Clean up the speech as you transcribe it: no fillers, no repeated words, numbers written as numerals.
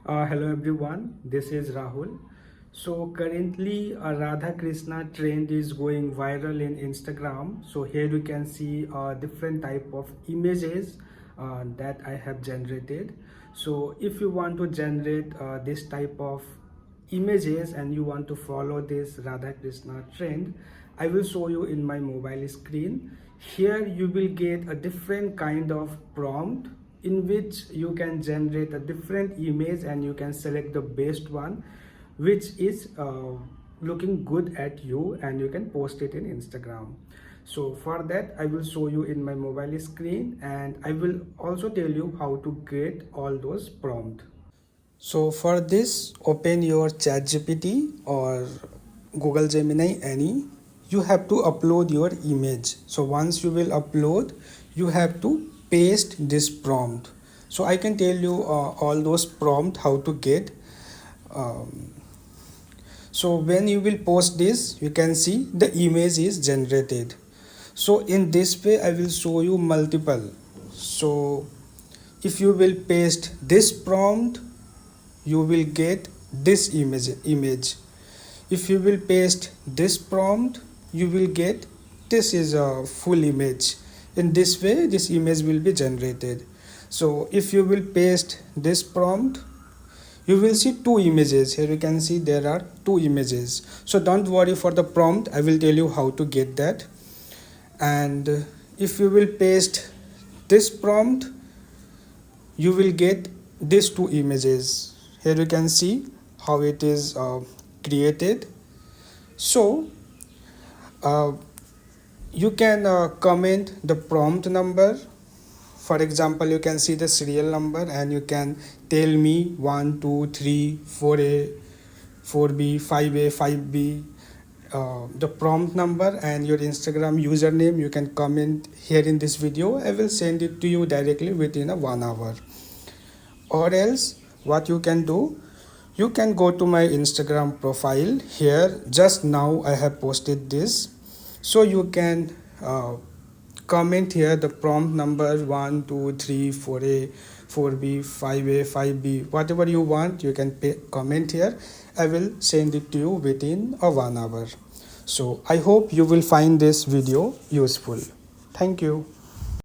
Hello everyone, this is Rahul. So currently a Radha Krishna trend is going viral in Instagram. So here you can see different type of images that I have generated. So if you want to generate this type of images and you want to follow this Radha Krishna trend, I will show you in my mobile screen. Here you will get a different kind of prompt in which you can generate a different image and you can select the best one which is looking good at you, and you can post it in Instagram. So for that I will show you in my mobile screen, and I will also tell you how to get all those prompts. So for this, open your ChatGPT or Google Gemini any. You have to upload your image. So once you will upload, you have to paste this prompt. So I can tell you all those prompt how to get. Um, so when you will post this, you can see the image is generated. So in this way, I will show you multiple. So if you will paste this prompt, you will get this image. If you will paste this prompt, you will get this is a full image. In this way this image will be generated. So if you will paste this prompt, you will see two images. Here you can see there are two images. So don't worry for the prompt, I will tell you how to get that. And if you will paste this prompt, you will get these two images. Here you can see how it is created. So uh, you can comment the prompt number. For example, you can see the serial number and you can tell me 1 2 3 4A 4B 5A 5B, the prompt number and your Instagram username. You can comment here in this video. I will send it to you directly within a 1 hour. Or else what you can do, you can go to my Instagram profile. Here just now I have posted this, so you can comment here the prompt number 1 2 3 4A 4B 5A 5B, whatever you want. You can comment here. I will send it to you within a 1 hour. So I hope you will find this video useful. Thank you.